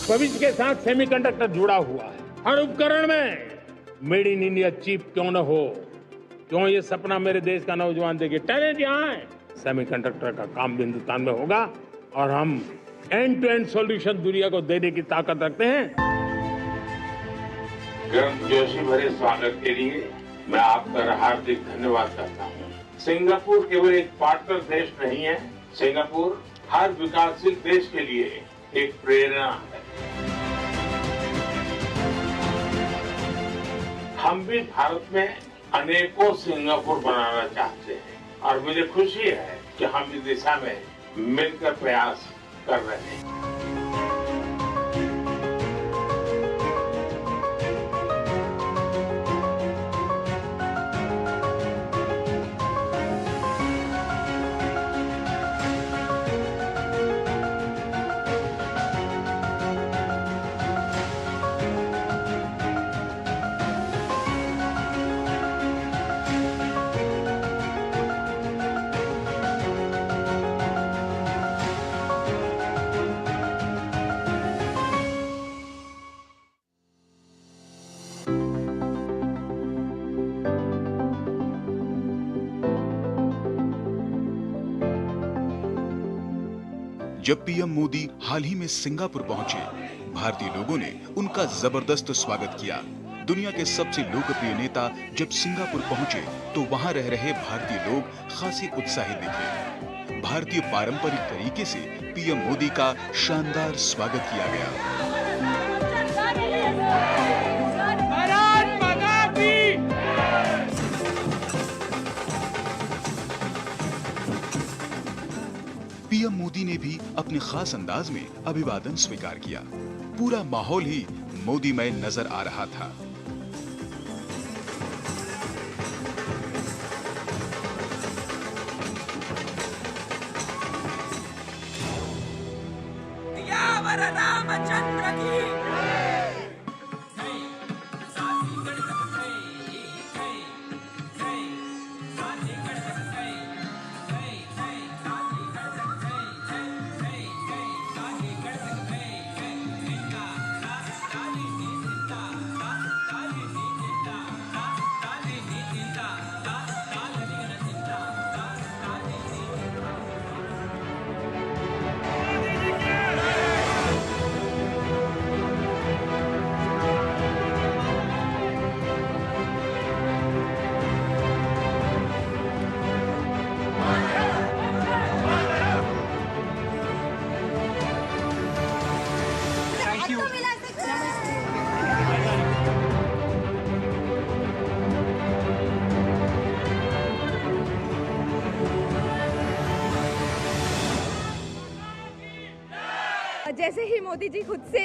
भविष्य के साथ सेमीकंडक्टर जुड़ा हुआ है। हर उपकरण में मेड इन इंडिया चिप क्यों न हो, क्यों ये सपना मेरे देश का नौजवान देखे। टैलेंट यहाँ है, सेमीकंडक्टर का काम हिंदुस्तान में होगा और हम एंड टू एंड सॉल्यूशन दुनिया को देने की ताकत रखते हैं। गर्मजोशी भरे स्वागत के लिए मैं आपका हार्दिक धन्यवाद करता हूँ। सिंगापुर केवल एक पार्टनर देश नहीं है, सिंगापुर हर विकासशील देश के लिए एक प्रेरणा है। हम भी भारत में अनेकों सिंगापुर बनाना चाहते हैं और मुझे खुशी है कि हम इस दिशा में मिलकर प्रयास कर रहे हैं। जब पीएम मोदी हाल ही में सिंगापुर पहुंचे, भारतीय लोगों ने उनका जबरदस्त स्वागत किया। दुनिया के सबसे लोकप्रिय नेता जब सिंगापुर पहुंचे तो वहां रह रहे भारतीय लोग खासी उत्साहित दिखे। भारतीय पारंपरिक तरीके से पीएम मोदी का शानदार स्वागत किया गया। पीएम मोदी ने भी अपने खास अंदाज में अभिवादन स्वीकार किया। पूरा माहौल ही मोदीमय नजर आ रहा था। रामचंद्र की जैसे ही मोदी जी खुद से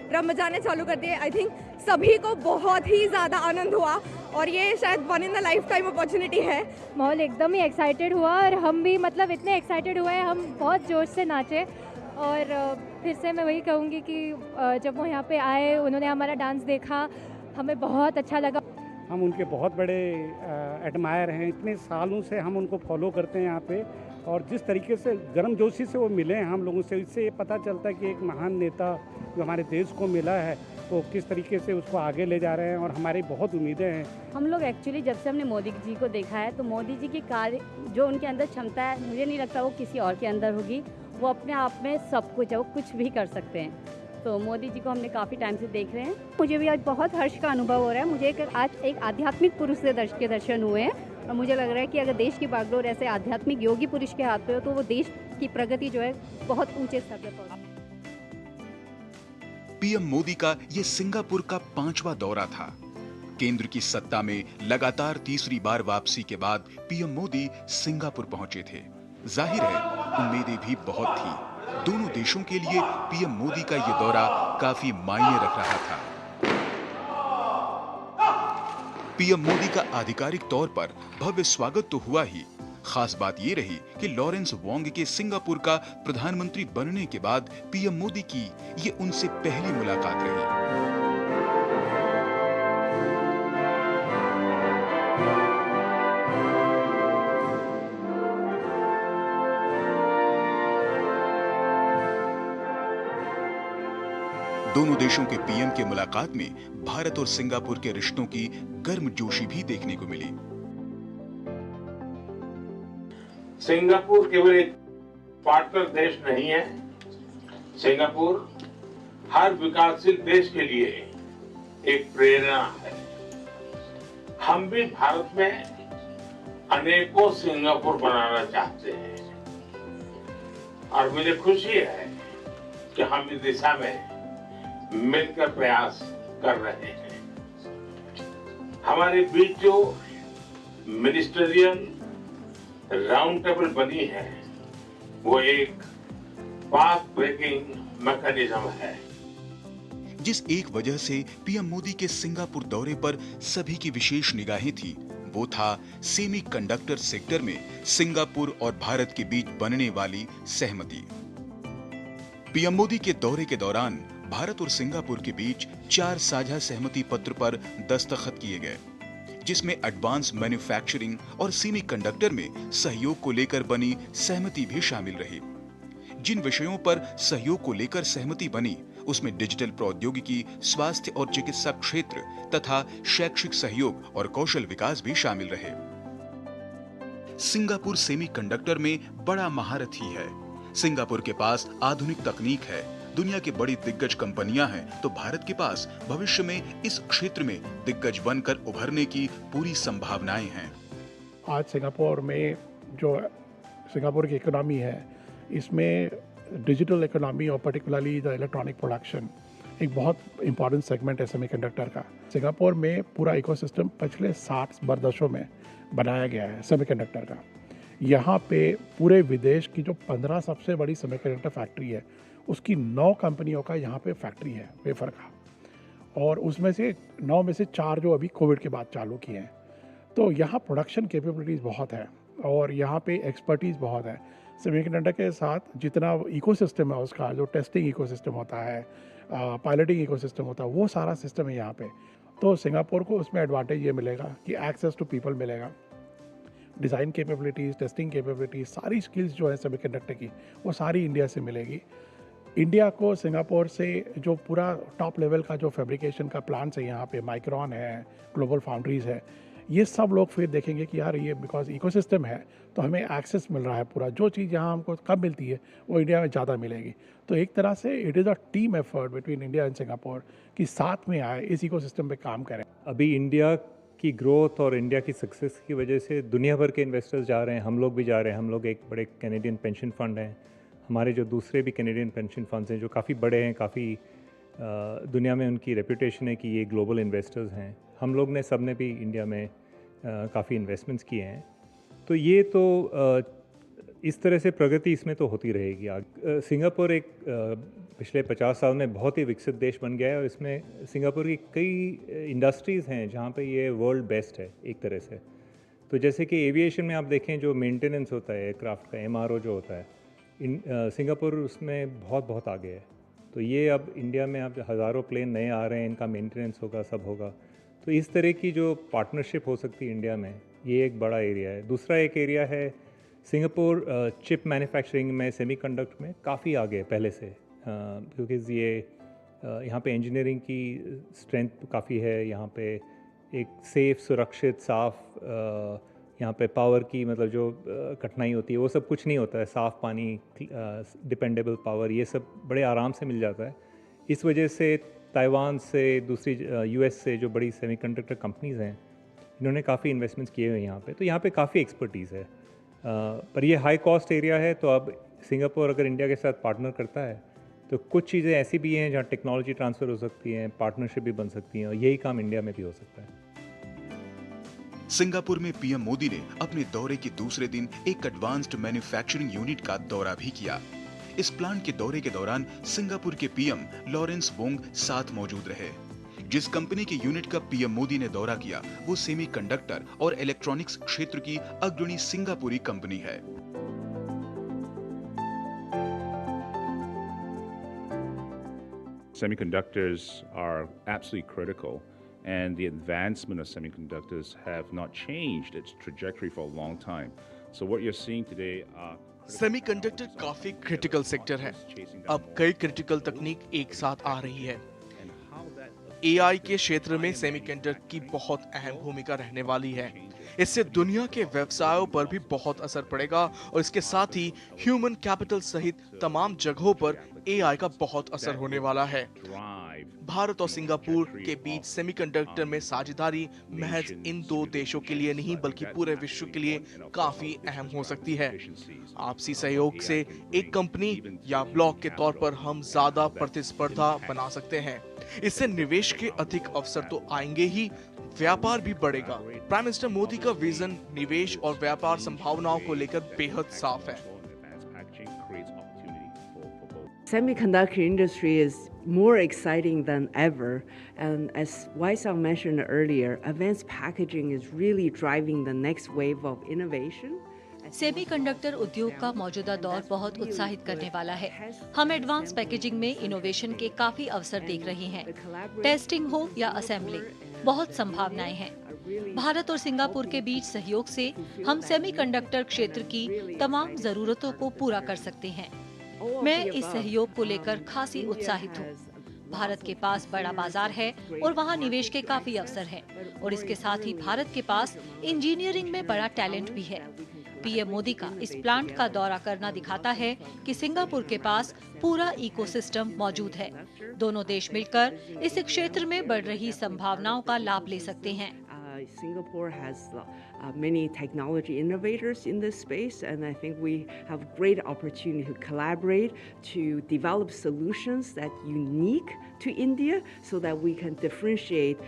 ड्रम बजाने चालू कर दिए, आई थिंक सभी को बहुत ही ज़्यादा आनंद हुआ और ये शायद one in the life time opportunity है। माहौल एकदम ही एक्साइटेड हुआ और हम भी मतलब इतने एक्साइटेड हुए, हम बहुत जोश से नाचे। और फिर से मैं वही कहूँगी कि जब वो यहाँ पे आए, उन्होंने हमारा डांस देखा, हमें बहुत अच्छा लगा। हम उनके बहुत बड़े एडमायर हैं, इतने सालों से हम उनको फॉलो करते हैं यहाँ पे, और जिस तरीके से गर्मजोशी से वो मिले हैं हम लोगों से, इससे ये पता चलता है कि एक महान नेता जो हमारे देश को मिला है वो किस तरीके से उसको आगे ले जा रहे हैं, और हमारी बहुत उम्मीदें हैं। हम लोग एक्चुअली जब से हमने मोदी जी को देखा है तो मोदी जी की कार्य जो उनके अंदर क्षमता है, मुझे नहीं लगता वो किसी और के अंदर होगी। वो अपने आप में सब कुछ है, वो कुछ भी कर सकते हैं। तो मोदी जी को हमने काफ़ी टाइम से देख रहे हैं। मुझे भी आज बहुत हर्ष का अनुभव हो रहा है। मुझे आज एक आध्यात्मिक पुरुष से के दर्शन हुए हैं और मुझे लग रहा है कि अगर देश की बागडोर ऐसे आध्यात्मिक योगी पुरुष के हाथ में हो तो वो देश की प्रगति जो है बहुत ऊंचे स्तर पर पहुंचे। पीएम मोदी का ये सिंगापुर का 5वां दौरा था। केंद्र की सत्ता में लगातार तीसरी बार वापसी के बाद पीएम मोदी सिंगापुर पहुंचे थे। जाहिर है उम्मीदें भी बहुत थी। दोनों देशों के लिए पीएम मोदी का ये दौरा काफी मायने रख रहा था। पीएम मोदी का आधिकारिक तौर पर भव्य स्वागत तो हुआ ही, खास बात ये रही कि लॉरेंस वोंग के सिंगापुर का प्रधानमंत्री बनने के बाद पीएम मोदी की ये उनसे पहली मुलाकात रही। दोनों देशों के पीएम के मुलाकात में भारत और सिंगापुर के रिश्तों की गर्मजोशी भी देखने को मिली। सिंगापुर केवल एक पार्टनर देश नहीं है, सिंगापुर हर विकासशील देश के लिए एक प्रेरणा है। हम भी भारत में अनेकों सिंगापुर बनाना चाहते हैं और मुझे खुशी है कि हम इस दिशा में मिलकर प्रयास कर रहे हैं। हमारे बीच जो मिनिस्टरियल राउंड टेबल बनी है वो एक पाथ ब्रेकिंग मैकेनिज्म है। जिस एक वजह से पीएम मोदी के सिंगापुर दौरे पर सभी की विशेष निगाहें थी, वो था सेमीकंडक्टर सेक्टर में सिंगापुर और भारत के बीच बनने वाली सहमति। पीएम मोदी के दौरे के दौरान भारत और सिंगापुर के बीच 4 साझा सहमति पत्र पर दस्तखत किए गए, जिसमें एडवांस मैन्युफैक्चरिंग और सेमीकंडक्टर में सहयोग को लेकर बनी सहमति भी शामिल रही। जिन विषयों पर सहयोग को लेकर सहमति बनी उसमें डिजिटल प्रौद्योगिकी, स्वास्थ्य और चिकित्सा क्षेत्र तथा शैक्षिक सहयोग और कौशल विकास भी शामिल रहे। सिंगापुर सेमीकंडक्टर में बड़ा महारथी है। सिंगापुर के पास आधुनिक तकनीक है, दुनिया की बड़ी दिग्गज कंपनियां हैं, तो भारत के पास भविष्य में इस क्षेत्र में दिग्गज बनकर उभरने की पूरी संभावनाएं हैं। आज सिंगापुर में जो सिंगापुर की इकोनॉमी है, इसमें डिजिटल इकोनॉमी और पर्टिकुलरली द इलेक्ट्रॉनिक प्रोडक्शन एक बहुत इंपॉर्टेंट सेगमेंट है सेमीकंडक्टर का। सिंगापुर में पूरा इकोसिस्टम पिछले 60 वर्षों में बनाया गया है सेमीकंडक्टर का। यहाँ पे पूरे विदेश की जो 15 सबसे बड़ी सेमीकंडक्टर फैक्ट्री है, उसकी 9 कंपनियों का यहाँ पे फैक्ट्री है वेफर का, और उसमें से 9 में से 4 जो अभी कोविड के बाद चालू किए हैं। तो यहाँ प्रोडक्शन कैपेबिलिटीज़ बहुत है और यहाँ पे एक्सपर्टीज़ बहुत है। सेमीकंडक्टर के साथ जितना इकोसिस्टम है उसका, जो टेस्टिंग इकोसिस्टम होता है, पायलटिंग इकोसिस्टम होता है, वो सारा सिस्टम है यहाँ पे। तो सिंगापुर को उसमें एडवांटेज ये मिलेगा कि एक्सेस टू पीपल मिलेगा, डिज़ाइन कैपेबिलिटीज़, टेस्टिंग कैपेबिलिटीज़, सारी स्किल्स जो है सेमीकंडक्टर की वो सारी इंडिया से मिलेगी। इंडिया को सिंगापुर से जो पूरा टॉप लेवल का जो फैब्रिकेशन का प्लांट्स है यहाँ पे, माइक्रॉन है, ग्लोबल फाउंड्रीज़ है, ये सब लोग फिर देखेंगे कि यार ये बिकॉज इकोसिस्टम है तो हमें एक्सेस मिल रहा है पूरा, जो चीज़ यहाँ हमको कम मिलती है वो इंडिया में ज़्यादा मिलेगी। तो एक तरह से it is a team effort between India and Singapore कि साथ में आए, इस इकोसिस्टम पे काम करें। अभी इंडिया की ग्रोथ और इंडिया की सक्सेस की वजह से दुनिया भर के इन्वेस्टर्स जा रहे हैं, हम लोग भी जा रहे हैं। हम लोग एक बड़े कैनेडियन पेंशन फंड हैं, हमारे जो दूसरे भी कैनेडियन पेंशन फंड्स हैं जो काफ़ी बड़े हैं, काफ़ी दुनिया में उनकी रेपुटेशन है कि ये ग्लोबल इन्वेस्टर्स हैं। हम लोग ने सब ने भी इंडिया में काफ़ी इन्वेस्टमेंट्स किए हैं। तो ये तो इस तरह से प्रगति इसमें तो होती रहेगी। सिंगापुर एक पिछले 50 साल में बहुत ही विकसित देश बन गया है और इसमें सिंगापुर की कई इंडस्ट्रीज़ हैं जहाँ पे ये वर्ल्ड बेस्ट है एक तरह से। तो जैसे कि एविएशन में आप देखें जो मेंटेनेंस होता है एयरक्राफ्ट का, MRO जो होता है, सिंगापुर उसमें बहुत आगे है। तो ये अब इंडिया में अब हज़ारों प्लेन नए आ रहे हैं, इनका मेंटेनेंस होगा, सब होगा। तो इस तरह की जो पार्टनरशिप हो सकती है इंडिया में, ये एक बड़ा एरिया है। दूसरा एक एरिया है सिंगापुर चिप मैन्युफैक्चरिंग में, सेमीकंडक्टर में काफ़ी आगे है पहले से, क्योंकि ये यहाँ पे इंजीनियरिंग की स्ट्रेंथ काफ़ी है। यहाँ पे एक सेफ, सुरक्षित, साफ़, यहाँ पे पावर की मतलब जो कठिनाई होती है वो सब कुछ नहीं होता है। साफ़ पानी, डिपेंडेबल पावर, ये सब बड़े आराम से मिल जाता है। इस वजह से ताइवान से, दूसरी US से जो बड़ी सेमीकंडक्टर कंपनीज़ हैं, इन्होंने काफ़ी इन्वेस्टमेंट्स किए हुए हैं यहाँ पे। तो यहाँ पे काफ़ी एक्सपर्टीज़ है, पर ये हाई कॉस्ट एरिया है। तो अब सिंगापुर अगर इंडिया के साथ पार्टनर करता है तो कुछ चीज़ें ऐसी भी हैं जहाँ टेक्नोलॉजी ट्रांसफ़र हो सकती हैं, पार्टनरशिप भी बन सकती हैं, और यही काम इंडिया में भी हो सकता है। सिंगापुर में पीएम मोदी ने अपने दौरे के दूसरे दिन एक एडवांस्ड मैन्युफैक्चरिंग यूनिट का दौरा भी किया। इस प्लांट के दौरे के दौरान सिंगापुर के पीएम लॉरेंस वोंग साथ मौजूद रहे। जिस कंपनी के यूनिट का पीएम मोदी ने दौरा किया वो सेमीकंडक्टर और इलेक्ट्रॉनिक्स क्षेत्र की अग्रणी सिंगापुरी कंपनी है। Semiconductors are absolutely critical, and the advancement of semiconductors have not changed its trajectory for a long time. So what you're seeing today are semiconductor काफी क्रिटिकल सेक्टर है। अब कई क्रिटिकल तकनीक एक साथ आ रही है। एआई के क्षेत्र में सेमीकंडक्टर की बहुत अहम भूमिका रहने वाली है। इससे दुनिया के व्यवसायों पर भी बहुत असर पड़ेगा और इसके साथ ही ह्यूमन कैपिटल सहित तमाम जगहों पर एआई का बहुत असर होने वाला है। भारत और सिंगापुर के बीच सेमीकंडक्टर में साझेदारी महज इन दो देशों के लिए नहीं बल्कि पूरे विश्व के लिए काफी अहम हो सकती है। आपसी सहयोग से एक कंपनी या ब्लॉक के तौर पर हम ज्यादा प्रतिस्पर्धा बना सकते हैं। इससे निवेश के अधिक अवसर तो आएंगे ही, व्यापार भी बढ़ेगा। प्राइम मिनिस्टर मोदी का विजन निवेश और व्यापार संभावनाओं को लेकर बेहद साफ है। Semiconductor industry is more exciting than ever, and as Wai-Sang mentioned earlier, advanced packaging is really driving the next wave of innovation. Semiconductor उद्योग का मौजूदा दौर बहुत उत्साहित करने वाला है। हम एडवांस पैकेजिंग में इनोवेशन के काफी अवसर देख रहे हैं। टेस्टिंग हो या असेंबली, बहुत संभावनाएं हैं। भारत और सिंगापुर के बीच सहयोग से हम सेमीकंडक्टर क्षेत्र की तमाम जरूरतों को पूरा कर सकते हैं। मैं इस सहयोग को लेकर खासी उत्साहित हूँ। भारत के पास बड़ा बाजार है और वहाँ निवेश के काफी अवसर हैं और इसके साथ ही भारत के पास इंजीनियरिंग में बड़ा टैलेंट भी है। पीएम मोदी का इस प्लांट का दौरा करना दिखाता है कि सिंगापुर के पास पूरा इकोसिस्टम मौजूद है। दोनों देश मिलकर इस क्षेत्र में बढ़ रही संभावनाओं का लाभ ले सकते हैं। Singapore has many technology innovators in this space, and I think we have great opportunity to collaborate to develop solutions that unique to India, so that we can differentiate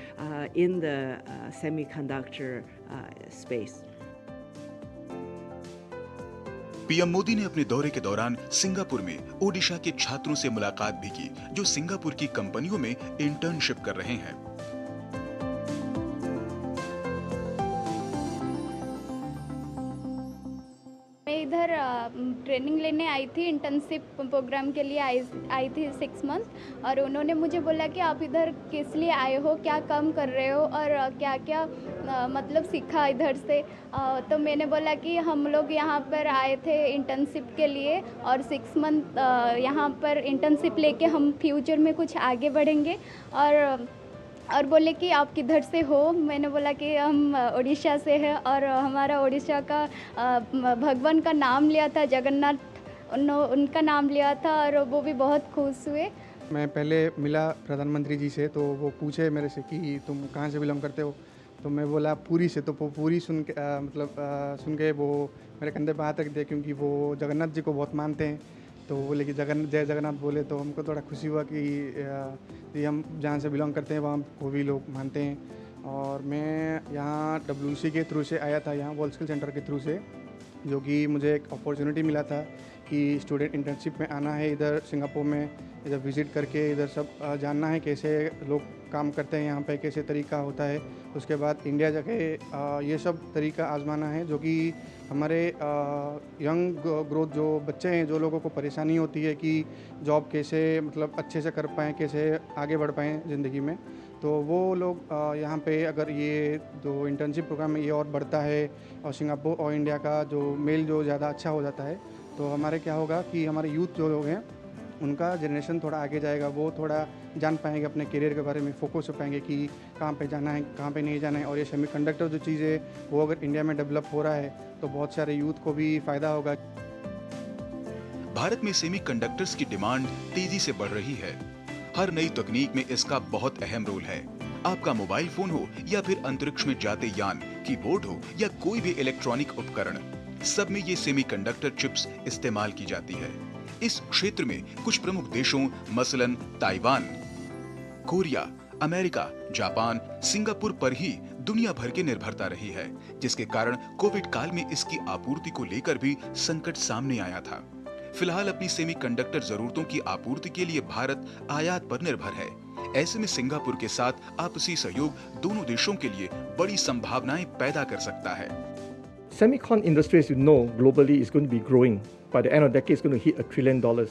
in the semiconductor space. PM Modi ने अपने दौरे के दौरान Singapore में ओडिशा के छात्रों से मुलाकात भी की, जो सिंगापुर की कंपनियों में इंटर्नशिप कर रहे हैं। इधर ट्रेनिंग लेने आई थी, इंटर्नशिप प्रोग्राम के लिए आई थी 6 मंथ, और उन्होंने मुझे बोला कि आप इधर किस लिए आए हो, क्या काम कर रहे हो और क्या क्या मतलब सीखा इधर से। तो मैंने बोला कि हम लोग यहाँ पर आए थे इंटर्नशिप के लिए और 6 मंथ यहाँ पर इंटर्नशिप लेके हम फ्यूचर में कुछ आगे बढ़ेंगे। और बोले कि आप किधर से हो। मैंने बोला कि हम उड़ीसा से हैं और हमारा उड़ीसा का भगवान का नाम लिया था, जगन्नाथ, उनका नाम लिया था और वो भी बहुत खुश हुए। मैं पहले मिला प्रधानमंत्री जी से, तो वो पूछे मेरे से कि तुम कहाँ से बिलोंग करते हो, तो मैं बोला पुरी से। तो वो पुरी सुन के वो मेरे कंधे पे हाथ रख दिया, क्योंकि वो जगन्नाथ जी को बहुत मानते हैं। तो बोले कि जय जगन्नाथ बोले, तो हमको थोड़ा खुशी हुआ कि हम जहाँ से बिलोंग करते हैं वहाँ को भी लोग मानते हैं। और मैं यहाँ WC के थ्रू से आया था, यहाँ वर्ल्ड स्किल सेंटर के थ्रू से, जो कि मुझे एक अपॉर्चुनिटी मिला था कि स्टूडेंट इंटर्नशिप में आना है इधर सिंगापुर में, इधर विज़िट करके इधर सब जानना है कैसे लोग काम करते हैं यहाँ पे, कैसे तरीका होता है। उसके बाद इंडिया जाके ये सब तरीका आजमाना है, जो कि हमारे यंग ग्रोथ जो बच्चे हैं, जो लोगों को परेशानी होती है कि जॉब कैसे मतलब अच्छे से कर पाएँ, कैसे आगे बढ़ पाएँ ज़िंदगी में, तो वो लोग यहाँ पे अगर ये जो इंटर्नशिप प्रोग्राम है ये और बढ़ता है और सिंगापुर और इंडिया का जो मेल जो ज़्यादा अच्छा हो जाता है, तो हमारे क्या होगा कि हमारे यूथ जो लोग हैं उनका जनरेशन थोड़ा आगे जाएगा, वो थोड़ा जान पाएंगे अपने करियर के बारे में, फोकस हो पाएंगे कि कहाँ पे जाना है, कहाँ पे नहीं जाना है। और ये सेमीकंडक्टर जो चीज़ है वो अगर इंडिया में डेवलप हो रहा है तो बहुत सारे यूथ को भी फ़ायदा होगा। भारत में सेमीकंडक्टर्स की डिमांड तेजी से बढ़ रही है। हर नई तकनीक में इसका बहुत अहम रोल है। आपका मोबाइल फोन हो या फिर अंतरिक्ष में जाते यान, कीबोर्ड हो या कोई भी इलेक्ट्रॉनिक उपकरण, सब में ये सेमीकंडक्टर चिप्स इस्तेमाल की जाती है। इस क्षेत्र में कुछ प्रमुख देशों मसलन Taiwan, Korea, America, Japan, Singapore पर ही दुनिया भर की निर्भरता रही है, जिसके कारण कोविड काल में इसकी आपूर्ति को लेकर भी संकट सामने आया था। फिलहाल अपनी सेमीकंडक्टर जरूरतों की आपूर्ति के लिए भारत आयात पर निर्भर है। ऐसे में सिंगापुर के साथ आपसी सहयोग दोनों देशों के लिए बड़ी संभावनाएं पैदा कर सकता है। Semicon industry, as you know, globally is going to be growing. By the end of the decade, it's going to hit $1 trillion.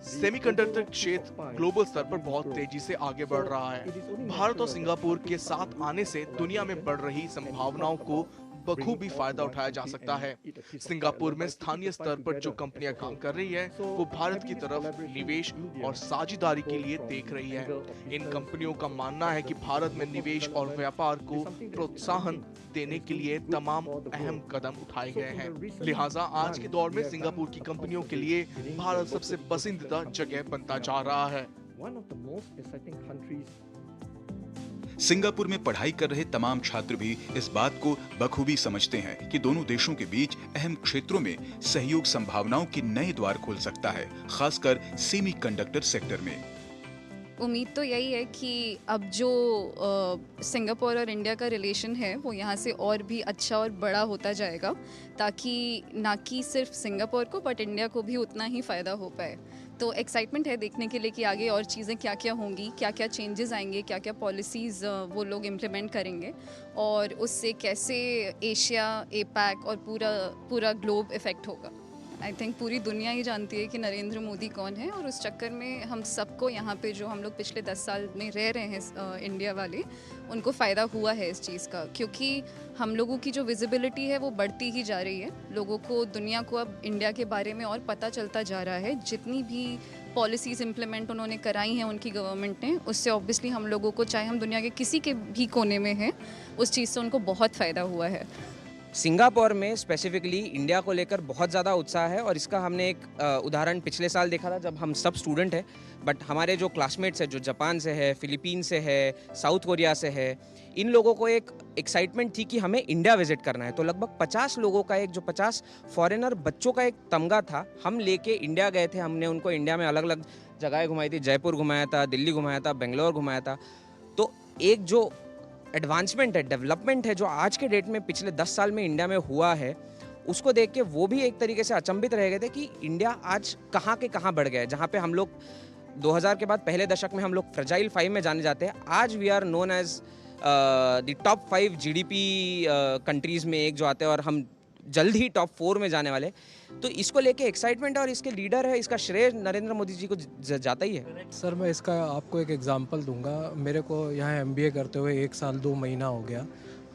Semiconductor क्षेत्र ग्लोबल स्तर पर बहुत तेजी से आगे बढ़ रहा है। भारत और सिंगापुर के साथ आने से दुनिया में बढ़ रही संभावनाओं को बखूबी फायदा उठाया जा सकता है। सिंगापुर में स्थानीय स्तर पर जो कंपनियां काम कर रही है वो भारत की तरफ निवेश और साझेदारी के लिए देख रही है। इन कंपनियों का मानना है कि भारत में निवेश और व्यापार को प्रोत्साहन देने के लिए तमाम अहम कदम उठाए गए हैं। लिहाजा आज के दौर में सिंगापुर की कंपनियों के लिए भारत सबसे पसंदीदा जगह बनता जा रहा है। सिंगापुर में पढ़ाई कर रहे तमाम छात्र भी इस बात को बखूबी समझते हैं कि दोनों देशों के बीच अहम क्षेत्रों में सहयोग संभावनाओं के नए द्वार खोल सकता है, खासकर सेमीकंडक्टर सेक्टर में। उम्मीद तो यही है कि अब जो सिंगापुर और इंडिया का रिलेशन है वो यहाँ से और भी अच्छा और बड़ा होता जाएगा, ताकि ना कि सिर्फ सिंगापुर को बट इंडिया को भी उतना ही फ़ायदा हो पाए। तो एक्साइटमेंट है देखने के लिए कि आगे और चीज़ें क्या क्या होंगी, क्या क्या चेंजेस आएंगे, क्या क्या पॉलिसीज़ वो लोग इम्प्लीमेंट करेंगे और उससे कैसे एशिया, एपैक और पूरा ग्लोब इफ़ेक्ट होगा। आई थिंक पूरी दुनिया ही जानती है कि नरेंद्र मोदी कौन है और उस चक्कर में हम सबको यहाँ पे जो हम लोग पिछले 10 साल में रह रहे हैं इंडिया वाले, उनको फ़ायदा हुआ है इस चीज़ का, क्योंकि हम लोगों की जो विजिबिलिटी है वो बढ़ती ही जा रही है। लोगों को, दुनिया को अब इंडिया के बारे में और पता चलता जा रहा है। जितनी भी पॉलिसीज़ इम्प्लीमेंट उन्होंने कराई हैं उनकी गवर्नमेंट ने, उससे ऑब्वियसली हम लोगों को, चाहे हम दुनिया के किसी के भी कोने में हैं, उस चीज़ से उनको बहुत फ़ायदा हुआ है। सिंगापुर में स्पेसिफिकली इंडिया को लेकर बहुत ज़्यादा उत्साह है और इसका हमने एक उदाहरण पिछले साल देखा था जब हम सब स्टूडेंट हैं, बट हमारे जो क्लासमेट्स हैं जो जापान से है, फिलीपीन से है, साउथ कोरिया से है, इन लोगों को एक एक्साइटमेंट थी कि हमें इंडिया विजिट करना है। तो लगभग 50 लोगों का जो 50 फॉरेनर बच्चों का एक तमगा था, हम लेके इंडिया गए थे। हमने उनको इंडिया में अलग अलग जगह घुमाई थी, जयपुर घुमाया था, दिल्ली घुमाया था, बेंगलोर घुमाया था। तो एक जो एडवांसमेंट है, डेवलपमेंट है जो आज के डेट में पिछले 10 साल में इंडिया में हुआ है, उसको देख के वो भी एक तरीके से अचंभित रह गए थे कि इंडिया आज कहाँ के कहाँ बढ़ गया है। जहाँ पे हम लोग 2000 के बाद पहले दशक में हम लोग फ्रेजाइल 5 में जाने जाते हैं, आज we are known as the top 5 GDP countries में एक जो आते हैं और हम जल्द ही टॉप 4 में जाने वाले। तो इसको लेके एक्साइटमेंट है और इसके लीडर है, इसका श्रेय नरेंद्र मोदी जी को जाता ही है। सर मैं इसका आपको एक एग्जांपल दूंगा। मेरे को यहाँ एमबीए करते हुए 1 साल 2 महीना हो गया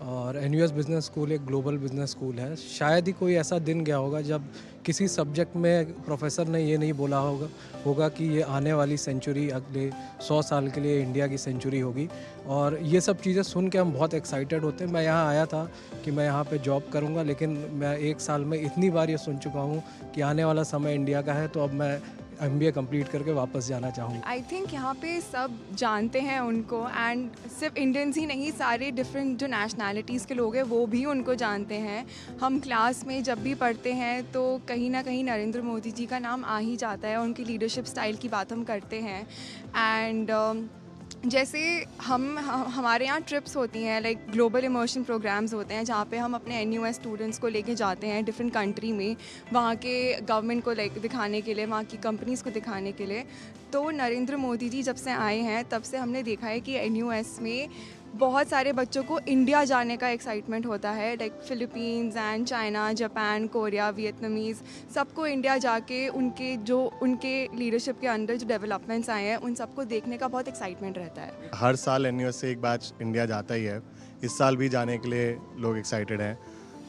और एनयूएस बिजनेस स्कूल एक ग्लोबल बिजनेस स्कूल है। शायद ही कोई ऐसा दिन गया होगा जब किसी सब्जेक्ट में प्रोफेसर ने ये नहीं बोला होगा कि ये आने वाली सेंचुरी अगले 100 साल के लिए इंडिया की सेंचुरी होगी। और ये सब चीज़ें सुन के हम बहुत एक्साइटेड होते हैं। मैं यहाँ आया था कि मैं यहाँ पे जॉब करूँगा, लेकिन मैं 1 साल में इतनी बार ये सुन चुका हूँ कि आने वाला समय इंडिया का है, तो अब मैं एमबीए कंप्लीट करके वापस जाना चाहूँगी। आई थिंक यहाँ पे सब जानते हैं उनको, एंड सिर्फ इंडियंस ही नहीं, सारे डिफरेंट जो नेशनैलिटीज़ के लोग हैं वो भी उनको जानते हैं। हम क्लास में जब भी पढ़ते हैं तो कहीं ना कहीं नरेंद्र मोदी जी का नाम आ ही जाता है, उनकी लीडरशिप स्टाइल की बात हम करते हैं। एंड जैसे हमारे यहाँ ट्रिप्स होती हैं, लाइक ग्लोबल इमर्शन प्रोग्राम्स होते हैं जहाँ पे हम अपने एनयूएस स्टूडेंट्स को लेके जाते हैं डिफरेंट कंट्री में, वहाँ के गवर्नमेंट को लाइक दिखाने के लिए, वहाँ की कंपनीज़ को दिखाने के लिए। तो नरेंद्र मोदी जी जब से आए हैं तब से हमने देखा है कि एनयूएस में बहुत सारे बच्चों को इंडिया जाने का एक्साइटमेंट होता है, like Philippines and China, Japan, Korea, Vietnamese, सबको इंडिया जाके उनके लीडरशिप के अंदर जो डेवलपमेंट्स आए हैं उन सबको देखने का बहुत एक्साइटमेंट रहता है। हर साल एनयूएस से एक बैच इंडिया जाता ही है, इस साल भी जाने के लिए लोग एक्साइटेड हैं।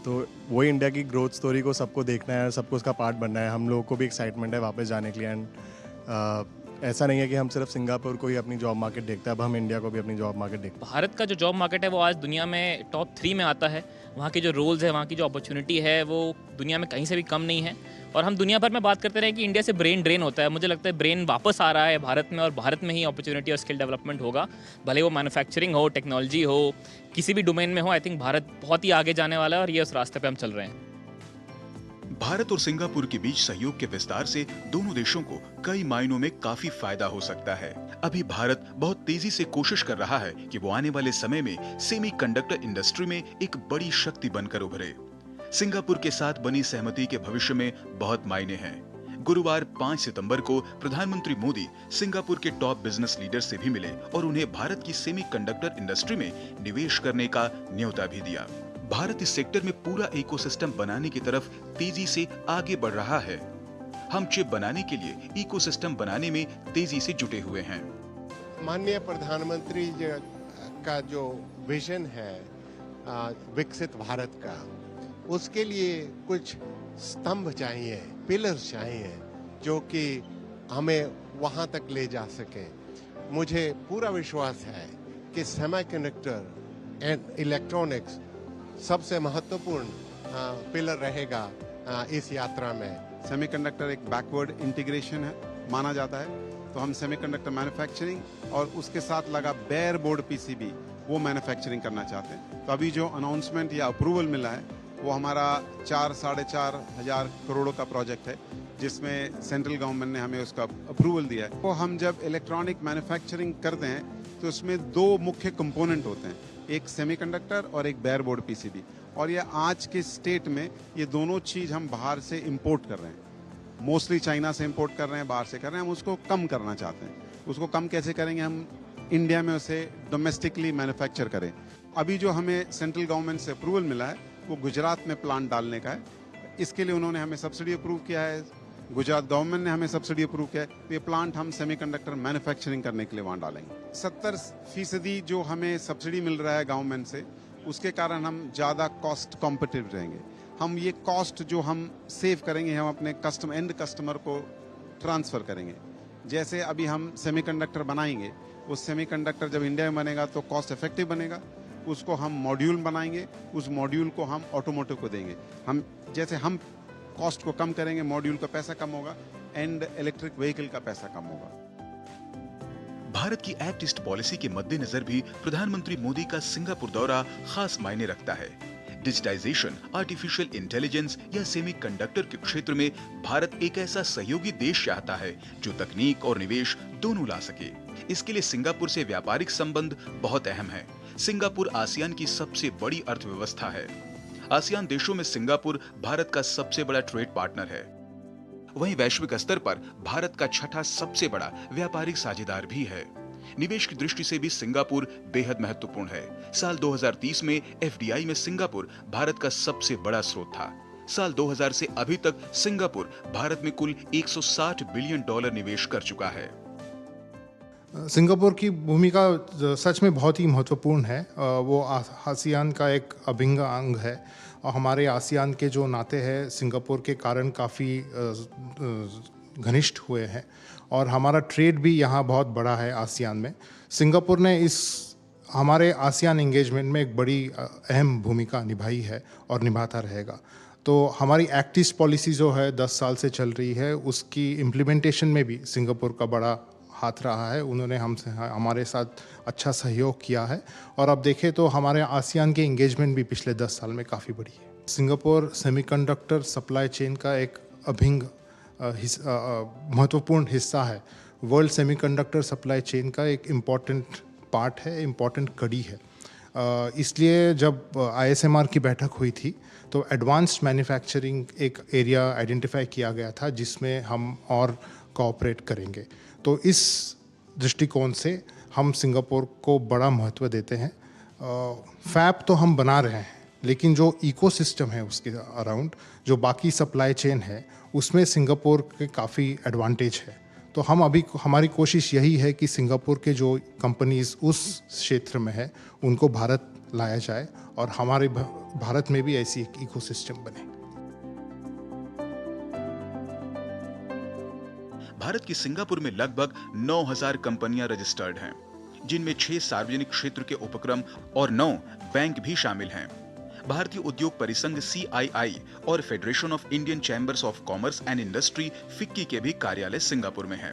तो वही इंडिया की ग्रोथ स्टोरी को सबको देखना है, सबको उसका पार्ट बनना है। हम लोगों को भी एक्साइटमेंट है वापस जाने के लिए। एंड ऐसा नहीं है कि हम सिर्फ सिंगापुर को ही अपनी जॉब मार्केट देखते हैं, अब हम इंडिया को भी अपनी जॉब मार्केट देखते हैं। भारत का जो जॉब मार्केट है वो आज दुनिया में टॉप 3 में आता है। वहाँ की जो रोल्स है, वहाँ की जो अपॉर्चुनिटी है वो दुनिया में कहीं से भी कम नहीं है। और हम दुनिया भर में बात करते रहे कि इंडिया से ब्रेन ड्रेन होता है, मुझे लगता है ब्रेन वापस आ रहा है भारत में और भारत में ही अपॉर्चुनिटी और स्किल डेवलपमेंट होगा, भले वो मैन्युफैक्चरिंग हो, टेक्नोलॉजी हो, किसी भी डोमेन में हो। आई थिंक भारत बहुत ही आगे जाने वाला है और ये उस रास्ते पर हम चल रहे हैं। भारत और सिंगापुर के बीच सहयोग के विस्तार से दोनों देशों को कई मायनों में काफी फायदा हो सकता है। अभी भारत बहुत तेजी से कोशिश कर रहा है कि वो आने वाले समय में सेमीकंडक्टर इंडस्ट्री में एक बड़ी शक्ति बनकर उभरे। सिंगापुर के साथ बनी सहमति के भविष्य में बहुत मायने हैं। गुरुवार 5 सितंबर को प्रधानमंत्री मोदी सिंगापुर के टॉप बिजनेस लीडर से भी मिले और उन्हें भारत की सेमीकंडक्टर इंडस्ट्री में निवेश करने का न्योता भी दिया। भारत इस सेक्टर में पूरा इकोसिस्टम बनाने की तरफ तेजी से आगे बढ़ रहा है। हम चिप बनाने के लिए इकोसिस्टम बनाने में तेजी से जुटे हुए हैं। माननीय प्रधानमंत्री का जो विजन है विकसित भारत का, उसके लिए कुछ स्तंभ चाहिए, पिलर्स चाहिए, जो कि हमें वहाँ तक ले जा सके। मुझे पूरा विश्वास है कि सेमीकंडक्टर एंड इलेक्ट्रॉनिक्स सबसे महत्वपूर्ण पिलर रहेगा इस यात्रा में। सेमीकंडक्टर एक बैकवर्ड इंटीग्रेशन है माना जाता है, तो हम सेमीकंडक्टर मैन्युफैक्चरिंग और उसके साथ लगा बेयर बोर्ड पीसीबी वो मैन्युफैक्चरिंग करना चाहते हैं। तो अभी जो अनाउंसमेंट या अप्रूवल मिला है वो हमारा 4-4.5 हजार करोड़ों का प्रोजेक्ट है, जिसमें सेंट्रल गवर्नमेंट ने हमें उसका अप्रूवल दिया है। तो हम जब इलेक्ट्रॉनिक मैन्युफैक्चरिंग करते हैं तो उसमें 2 मुख्य कंपोनेंट होते हैं, एक सेमीकंडक्टर और एक बेयर बोर्ड पीसीबी। और ये आज के स्टेट में ये दोनों चीज़ हम बाहर से इंपोर्ट कर रहे हैं, मोस्टली चाइना से इंपोर्ट कर रहे हैं, बाहर से कर रहे हैं। हम उसको कम करना चाहते हैं। उसको कम कैसे करेंगे? हम इंडिया में उसे डोमेस्टिकली मैन्युफैक्चर करें। अभी जो हमें सेंट्रल गवर्नमेंट से अप्रूवल मिला है वो गुजरात में प्लांट डालने का है। इसके लिए उन्होंने हमें सब्सिडी अप्रूव किया है, गुजरात गवर्नमेंट ने हमें सब्सिडी अप्रूव किया है। तो ये प्लांट हम सेमीकंडक्टर मैन्युफैक्चरिंग करने के लिए वहाँ डालेंगे। 70% जो हमें सब्सिडी मिल रहा है गवर्नमेंट से, उसके कारण हम ज़्यादा कॉस्ट कॉम्पिटिटिव रहेंगे। हम ये कॉस्ट जो हम सेव करेंगे हम अपने एंड कस्टमर को ट्रांसफ़र करेंगे। जैसे अभी हम सेमीकंडक्टर बनाएंगे, वो सेमीकंडक्टर जब इंडिया में बनेगा तो कॉस्ट इफेक्टिव बनेगा। उसको हम मॉड्यूल बनाएंगे, उस मॉड्यूल को हम ऑटोमोटिव को देंगे। हम कॉस्ट को कम करेंगे, मॉड्यूल का पैसा कम होगा, एंड इलेक्ट्रिक व्हीकल का पैसा कम होगा। भारत की एक्ट ईस्ट पॉलिसी के मद्देनजर भी प्रधानमंत्री मोदी का सिंगापुर दौरा खास मायने रखता है। डिजिटाइजेशन, आर्टिफिशियल इंटेलिजेंस या सेमीकंडक्टर के क्षेत्र में भारत एक ऐसा सहयोगी देश चाहता है जो तकनीक और निवेश दोनों ला सके। इसके लिए सिंगापुर से व्यापारिक संबंध बहुत अहम है। सिंगापुर आसियान की सबसे बड़ी अर्थव्यवस्था है। आसियान देशों में सिंगापुर भारत का सबसे बड़ा ट्रेड पार्टनर है। वहीं वैश्विक स्तर पर भारत का 6ठा सबसे बड़ा व्यापारिक साझेदार भी है। निवेश की दृष्टि से भी सिंगापुर बेहद महत्वपूर्ण है। साल 2030 में एफडीआई में सिंगापुर भारत का सबसे बड़ा स्रोत था। साल 2000 से अभी तक सिंगापुर भारत में कुल $160 बिलियन निवेश कर चुका है। सिंगापुर की भूमिका सच में बहुत ही महत्वपूर्ण है। वो आसियान का एक अभिन्न अंग है और हमारे आसियान के जो नाते हैं सिंगापुर के कारण काफ़ी घनिष्ठ हुए हैं और हमारा ट्रेड भी यहाँ बहुत बड़ा है आसियान में। सिंगापुर ने इस हमारे आसियान एंगेजमेंट में एक बड़ी अहम भूमिका निभाई है और निभाता रहेगा। तो हमारी एक्ट ईस्ट पॉलिसी जो है 10 साल से चल रही है, उसकी इम्प्लीमेंटेशन में भी सिंगापुर का बड़ा हाथ रहा है। उन्होंने हमारे साथ अच्छा सहयोग किया है और अब देखें तो हमारे आसियान की एंगेजमेंट भी पिछले 10 साल में काफ़ी बड़ी है। सिंगापुर सेमीकंडक्टर सप्लाई चेन का एक अभिन्न महत्वपूर्ण हिस्सा है। वर्ल्ड सेमीकंडक्टर सप्लाई चेन का एक इम्पॉर्टेंट पार्ट है, इम्पॉर्टेंट कड़ी है। इसलिए जब ISMR की बैठक हुई थी तो एडवांस्ड मैन्युफैक्चरिंग एक एरिया आइडेंटिफाई किया गया था जिसमें हम और कोऑपरेट करेंगे। तो इस दृष्टिकोण से हम सिंगापुर को बड़ा महत्व देते हैं। फैब तो हम बना रहे हैं, लेकिन जो इकोसिस्टम है उसके अराउंड, जो बाकी सप्लाई चेन है, उसमें सिंगापुर के काफ़ी एडवांटेज है। तो हमारी कोशिश यही है कि सिंगापुर के जो कंपनीज उस क्षेत्र में है उनको भारत लाया जाए और हमारे भारत में भी ऐसी एक इकोसिस्टम बने। भारत की सिंगापुर में लगभग 9,000 कंपनियां रजिस्टर्ड हैं, जिनमें 6 सार्वजनिक क्षेत्र के उपक्रम और 9 बैंक भी शामिल हैं। भारतीय उद्योग परिसंघ CII और federation of Indian chambers of commerce and industry FICCI के भी कार्यालय सिंगापुर में हैं।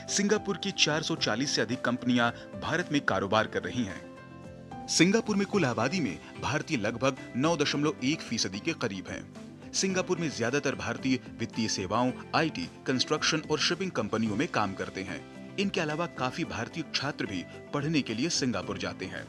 सिंगापुर की 440 से अधिक कंपनियां भारत में कारोबार कर रही हैं। सिंगापुर में कुल आबादी में भारतीय लगभग 9.1% के करीब हैं। सिंगापुर में ज्यादातर भारतीय वित्तीय सेवाओं, IT, कंस्ट्रक्शन और शिपिंग कंपनियों में काम करते हैं। इनके अलावा काफी भारतीय छात्र भी पढ़ने के लिए सिंगापुर जाते हैं।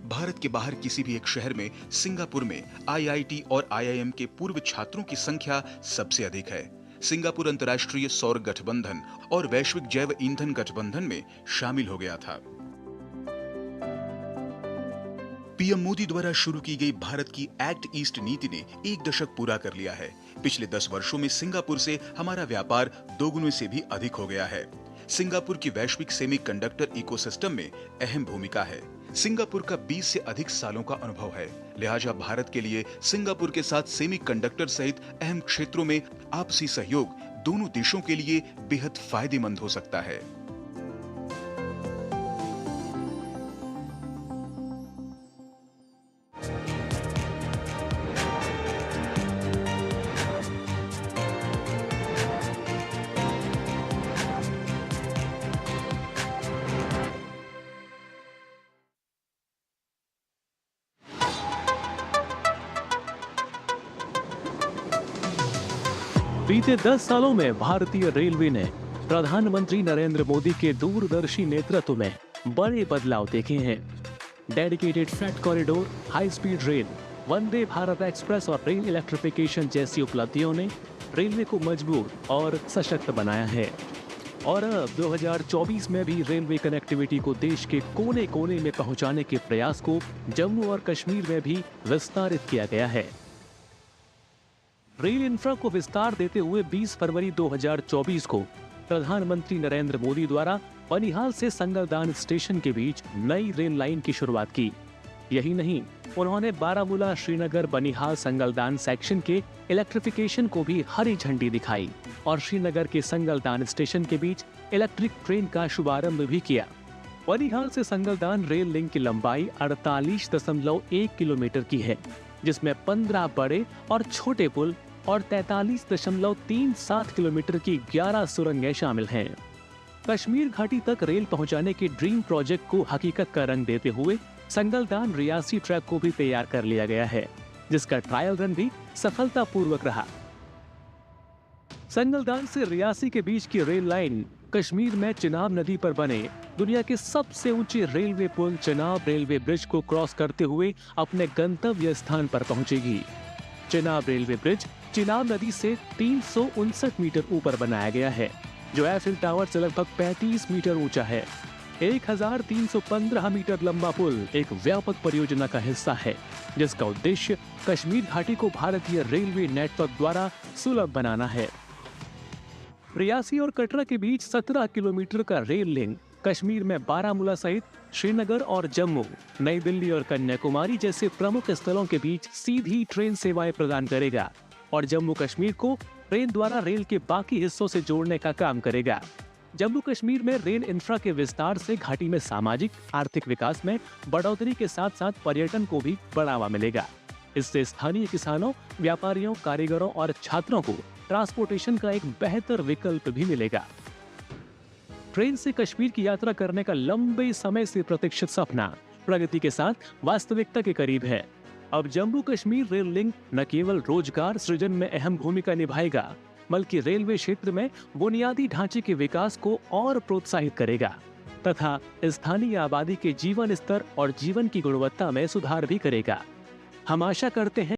भारत के बाहर किसी भी एक शहर में सिंगापुर में IIT और IIM के पूर्व छात्रों की संख्या सबसे अधिक है। सिंगापुर अंतर्राष्ट्रीय सौर गठबंधन और वैश्विक जैव ईंधन गठबंधन में शामिल हो गया था। पीएम मोदी द्वारा शुरू की गई भारत की एक्ट ईस्ट नीति ने 1 दशक पूरा कर लिया है। पिछले 10 वर्षों में सिंगापुर से हमारा व्यापार दोगुने से भी अधिक हो गया है। सिंगापुर की वैश्विक सेमीकंडक्टर इकोसिस्टम में अहम भूमिका है। सिंगापुर का 20 से अधिक सालों का अनुभव है, लिहाजा भारत के लिए सिंगापुर के साथ सेमीकंडक्टर सहित अहम क्षेत्रों में आपसी सहयोग दोनों देशों के लिए बेहद फायदेमंद हो सकता है। बीते 10 सालों में भारतीय रेलवे ने प्रधानमंत्री नरेंद्र मोदी के दूरदर्शी नेतृत्व में बड़े बदलाव देखे हैं। Dedicated freight corridor, high speed rail, Vande Bharat express और रेल इलेक्ट्रिफिकेशन जैसी उपलब्धियों ने रेलवे को मजबूत और सशक्त बनाया है। और अब 2024 में भी रेलवे कनेक्टिविटी को देश के कोने कोने में पहुंचाने के प्रयास को जम्मू और कश्मीर में भी विस्तारित किया गया है। रेल इंफ्रा को विस्तार देते हुए 20 फरवरी 2024 को प्रधानमंत्री नरेंद्र मोदी द्वारा बनिहाल से संगलदान स्टेशन के बीच नई रेल लाइन की शुरुआत की। यही नहीं, उन्होंने बारामूला श्रीनगर बनिहाल संगलदान सेक्शन के इलेक्ट्रिफिकेशन को भी हरी झंडी दिखाई और श्रीनगर के संगलदान स्टेशन के बीच इलेक्ट्रिक ट्रेन का शुभारंभ भी किया। बनिहाल से संगलदान रेल लिंक की लंबाई 48.1 किलोमीटर की है, जिसमें 15 बड़े और छोटे पुल और 43.37 किलोमीटर की 11 सुरंगें शामिल हैं। कश्मीर घाटी तक रेल पहुंचाने के ड्रीम प्रोजेक्ट को हकीकत का रंग देते हुए संगलदान रियासी ट्रैक को भी तैयार कर लिया गया है, जिसका ट्रायल रन भी सफलतापूर्वक रहा। संगलदान से रियासी के बीच की रेल लाइन कश्मीर में चिनाब नदी पर बने दुनिया के सबसे ऊंचे रेलवे पुल चिनाब रेलवे ब्रिज को क्रॉस करते हुए अपने गंतव्य स्थान पर पहुंचेगी। चिनाब रेलवे ब्रिज चिनाब नदी से 359 मीटर ऊपर बनाया गया है, जो एफिल टावर से लगभग 35 मीटर ऊंचा है। 1315 मीटर लंबा पुल एक व्यापक परियोजना का हिस्सा है, जिसका उद्देश्य कश्मीर घाटी को भारतीय रेलवे नेटवर्क द्वारा सुलभ बनाना है। रियासी और कटरा के बीच 17 किलोमीटर का रेल लिंक कश्मीर में बारामूला सहित श्रीनगर और जम्मू, नई दिल्ली और कन्याकुमारी जैसे प्रमुख स्थलों के बीच सीधी ट्रेन सेवाएं प्रदान करेगा और जम्मू कश्मीर को ट्रेन द्वारा रेल के बाकी हिस्सों से जोड़ने का काम करेगा। जम्मू कश्मीर में रेल इंफ्रा के विस्तार से घाटी में सामाजिक आर्थिक विकास में बढ़ोतरी के साथ साथ पर्यटन को भी बढ़ावा मिलेगा। इससे स्थानीय किसानों, व्यापारियों, कारीगरों और छात्रों को ट्रांसपोर्टेशन का एक बेहतर विकल्प भी मिलेगा। ट्रेन से कश्मीर की यात्रा करने का लंबे समय से प्रतीक्षित सपना प्रगति के साथ वास्तविकता के करीब है। अब जम्मू कश्मीर रेल लिंक न केवल रोजगार सृजन में अहम भूमिका निभाएगा, बल्कि रेलवे क्षेत्र में बुनियादी ढांचे के विकास को और प्रोत्साहित करेगा तथा स्थानीय आबादी के जीवन स्तर और जीवन की गुणवत्ता में सुधार भी करेगा। हम आशा करते हैं